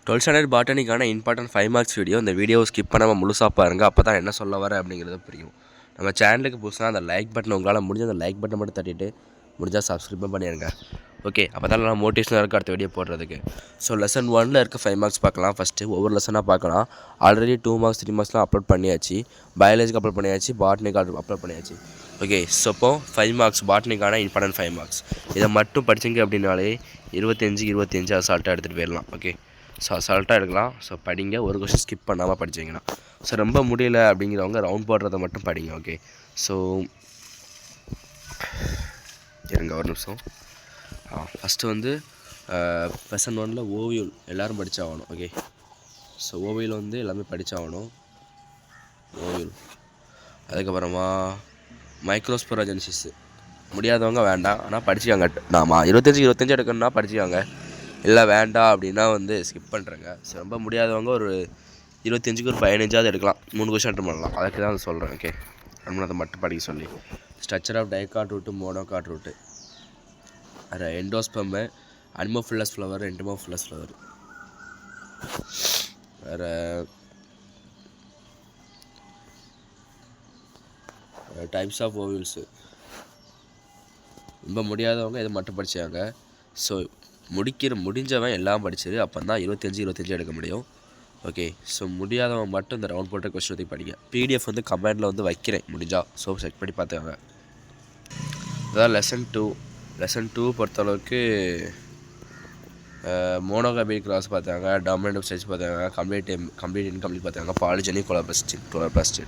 12th standard பாட்டனிக்கான important 5 marks video. இந்த வீடியோவை ஸ்கிப் பண்ணாமல் முழுசாக பாருங்கள். அப்போ தான் என்ன சொல்ல வரேன் அப்படிங்கிறது புரியும். நம்ம சேனலுக்கு புதுசாக அந்த லைக் பட்டன் உங்களால் முடிஞ்ச அந்த லைக் பட்டன் மட்டும் தட்டிட்டு முடிஞ்சால் சப்ஸ்கிரைப் பண்ணிடுங்க. ஓகே, அப்போ தான் நல்லா மோட்டிவேஷனாக இருக்குது அடுத்த வீடியோ போடுறதுக்கு. ஸோ லெசன் 1ல் இருக்க 5 மார்க்ஸ் பார்க்கலாம். ஃபஸ்ட்டு ஒவ்வொரு லெசனாக பார்க்கலாம். ஆல்ரெடி 2 மார்க்ஸ் 3 மார்க்ஸ்லாம் அப்லோட் பண்ணியாச்சு. பயாலஜிக்கு அப்லோட் பண்ணியாச்சு, பாட்னிக்கு அப்லோட் பண்ணியாச்சு. ஓகே, ஸோ இப்போ 5 மார்க்ஸ் பாட்னிக்கான இம்பார்ட்டன்ட் 5 மார்க்ஸ். இதை மட்டும் படிச்சிங்க அப்படின்னாலே 25 அசால்ட்டாக எடுத்துகிட்டு போயிடலாம். ஓகே, ஸோ அசால்ட்டாக எடுக்கலாம். ஸோ படிங்க, ஒரு கொஸ்டின் ஸ்கிப் பண்ணாமல் படிச்சிங்கன்னா. ஸோ ரொம்ப முடியல அப்படிங்கிறவங்க ரவுண்ட் போடுறதை மட்டும் படிங்க. ஓகே, ஸோ இருங்க ஒரு நிமிஷம். ஃபஸ்ட்டு வந்து லெசன் 1ல் ஓவியல் எல்லோரும் படித்தாகணும். ஓகே, ஸோ ஓவியல் வந்து எல்லாமே படித்தாகணும். ஓவியல், அதுக்கப்புறமா மைக்ரோஸ்போரோஜெனிசிஸ் முடியாதவங்க வேண்டாம், ஆனால் படிச்சுக்காங்க. நாம 25 எடுக்கணும்னா படிச்சுக்காங்க, இல்லை வேண்டாம் அப்படின்னா வந்து ஸ்கிப் பண்ணுறேங்க. ஸோ ரொம்ப முடியாதவங்க ஒரு 25க்கு ஒரு 15ஆவது எடுக்கலாம், 3 கொஸ்டின் அட்டன் பண்ணலாம். அதுக்கு தான் சொல்கிறேன். ஓகே, அதை மட்டும் படிக்க சொல்லி. Structure of dicot root, monocot root, வேறு endosperm, anemophilous flower, entomophilous flower, வேறு டைப்ஸ் ஆஃப் ஓவியல்ஸு. ரொம்ப முடியாதவங்க இதை மட்டும் படித்தாங்க. ஸோ முடிஞ்சவன் எல்லாம் படிச்சிரு, அப்போ தான் 25 எடுக்க முடியும். ஓகே, ஸோ முடியாதவன் மட்டும் இந்த ரவுண்ட் போட்ட கொஸ்டின் படிங்க. பிடிஎஃப் வந்து கமெண்டில் வந்து வைக்கிறேன் முடிஞ்சால், ஸோ செக் பண்ணி பார்த்துக்கோங்க. அதான் லெசன் 2 பொறுத்தளவுக்கு மோனோகாமிக் கிளாஸ் பார்த்தாங்க, டாமினன்ட் ஸ்டேஜ் பார்த்தாங்க, கம்ப்ளீட் இன்கம்ப்ளீட் பார்த்தாங்க, பாலிஜெனிக் குளோரோபிளாஸ்ட்.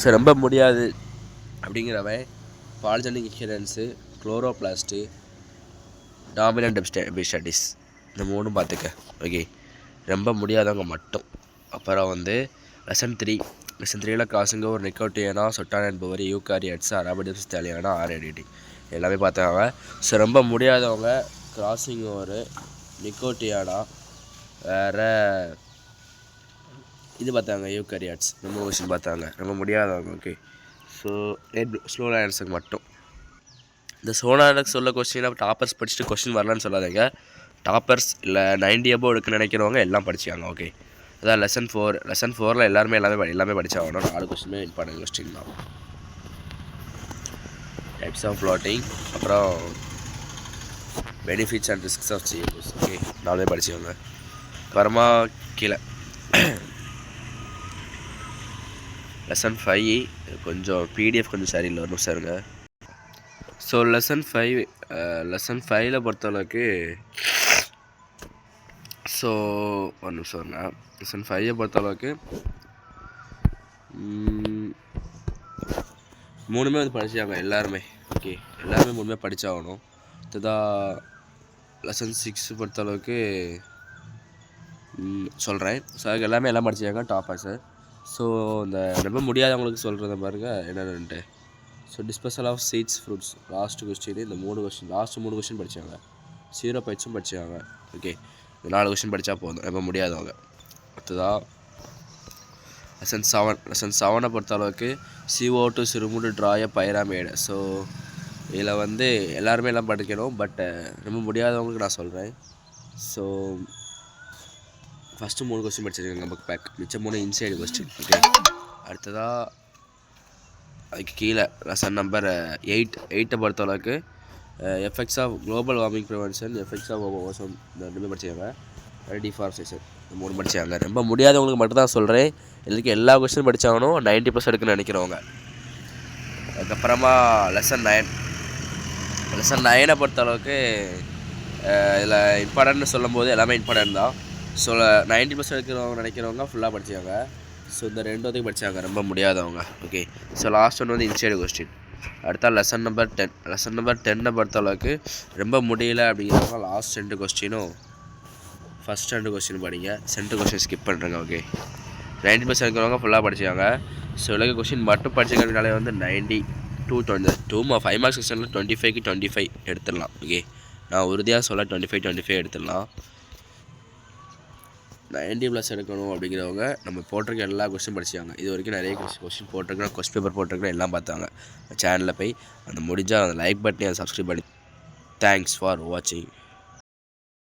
ஸோ ரொம்ப முடியாது அப்படிங்கிறவன் பாலிஜெனிக் இன்ஹெரன்ஸு, குளோரோபிளாஸ்ட்டு, டாமினன்ட் எபிஸ்டாட்டிஸ், இந்த 3 பார்த்துக்க. ஓகே, ரொம்ப முடியாதவங்க மட்டும். அப்புறம் வந்து லெசன் 3ல் கிராசிங்க ஒரு நிக்கோட்டியானா, சொட்டானா என்பவர், யூகாரியட்ஸ், அரபிடிப்ஸ், தாலியானா, ஆர்ஐடிடி எல்லாமே பார்த்தாங்க. ஸோ ரொம்ப முடியாதவங்க கிராசிங் ஒரு நிக்கோட்டியானா, வேறு இது பார்த்தாங்க யூகாரியாட்ஸ், ரொம்ப கொஸ்டின் பார்த்தாங்க. ரொம்ப முடியாதவங்க. ஓகே, ஸோ ஸ்லோ லேண்டர்ஸுக்கு மட்டும். இந்த சோனாருக்கு சொல்ல கொஸ்டின் டாப்பர்ஸ் படிச்சுட்டு கொஸ்டின் வரலான்னு சொல்லாதீங்க. டாப்பர்ஸ் இல்லை 90 above எடுக்குன்னு நினைக்கிறவங்க எல்லாம் படிச்சாங்க. ஓகே, அதான் லெசன் 4ல் எல்லாமே படித்தாகணும். 4 கொஸ்டினுமே இம்பார்ட்டன்ட் கொஸ்டின் தான். டைப்ஸ் ஆஃப் ஃப்ளோட்டிங், அப்புறம் benefits and risks of CMS. Okay, 4 படிச்சவங்க. அப்புறமா கீழே லெசன் 5 கொஞ்சம் பிடிஎஃப் கொஞ்சம் சரியில்லை, ஒரு நிமிஷம் இருங்க. ஸோ லெசன் 5ல் பொறுத்தளவுக்கு ஸோ ஒரு நிமிஷம் லெசன் 5 பொறுத்தளவுக்கு 3 வந்து படிச்சாங்க எல்லாருமே. ஓகே, எல்லாருமே 3 படித்தாகணும். இதுதான் லெசன் 6 பொறுத்தளவுக்கு சொல்கிறேன். ஸோ அதுக்கு எல்லாம் படிச்சாங்க டாப்பர்ஸு. ஸோ இந்த ரொம்ப முடியாதவங்களுக்கு சொல்கிறத பாருங்க என்னென்னுட்டு. So disposal of seeds fruits last question. இந்த 3 கொஸ்டின் லாஸ்ட் 3 கொஸ்டின் படித்தாங்க. 0 பயிற்சும் படித்தாங்க. ஓகே, இந்த 4 கொஸ்டின் படித்தா போதும், ரொம்ப முடியாதவங்க. அடுத்ததாக லெசன் 7 பொறுத்தளவுக்கு CO2 சிறுமுடு ட்ராய பைராமேடு. ஸோ இதில் வந்து எல்லாருமே எல்லாம் படிக்கணும், பட் ரொம்ப முடியாதவங்களுக்கு நான் சொல்கிறேன். ஸோ ஃபஸ்ட்டு 3 கொஸ்டின் படிச்சிருக்காங்க புக் பேக், மிச்சம் 3 இன்சைடு கொஸ்டின். ஓகே, அடுத்ததாக அதுக்கு கீழே லெசன் நம்பர் 8 பொறுத்தளவுக்கு effects of global warming prevention, effects of ozone, இந்த 2 படிச்சாங்க. டிஃபாரஸ்டேஷன், இந்த 3 படித்தாங்க. ரொம்ப முடியாதவங்களுக்கு மட்டும் தான் சொல்கிறேன். இதுக்கு எல்லா கொஸ்டின் படித்தாகணும், 90+ எடுக்குன்னு நினைக்கிறவங்க. அதுக்கப்புறமா லெசன் 9 பொறுத்தளவுக்கு இதில் இம்பார்ட்டன்ட்னு சொல்லும் போது எல்லாமே இம்பார்ட்டன்ட் தான். ஸோ 90+ எடுக்கிறவங்க நினைக்கிறவங்க ஃபுல்லாக படித்தாங்க. ஸோ இந்த 2 படித்தாங்க ரொம்ப முடியாதவங்க. ஓகே, ஸோ லாஸ்ட் ஒன்று வந்து இன்சைடு கொஸ்டின். அடுத்தா லெசன் நம்பர் 10 பொறுத்தளவுக்கு ரொம்ப முடியல அப்படிங்கிறவங்க லாஸ்ட் 2 கொஸ்டினும் ஃபஸ்ட் 2 கொஸ்டின் படிங்க. 2 கொஸ்டின் ஸ்கிப் பண்ணுறேங்க. ஓகே, 90+ இருக்கிறவங்க ஃபுல்லாக படித்தாங்க. ஸோ இலக்கு கொஸ்டின் மட்டும் படிச்சிக்கிறதுனாலே வந்து 90 to 5 மார்க்ஸ் கொஸ்டினில் 25க்கு 25 எடுத்துடலாம். ஓகே, நான் உறுதியாக சொல்ல 25 எடுத்துடலாம். 90+ எடுக்கணும் அப்படிங்கிறவங்க நம்ம போட்டிருக்க எல்லா கொஸ்டின் படிச்சாங்க. இது வரைக்கும் நிறைய கொஸ்டின் போட்டிருக்கேன், கொஸ்டின் பேப்பர் போட்டிருக்கேன், எல்லாம் பார்த்தாங்க. சேனலில் போய் அந்த முடிஞ்சால் அந்த லைக் பட்டனை சப்ஸ்கிரைப் பண்ணி. தேங்க்ஸ் ஃபார் வாட்சிங்.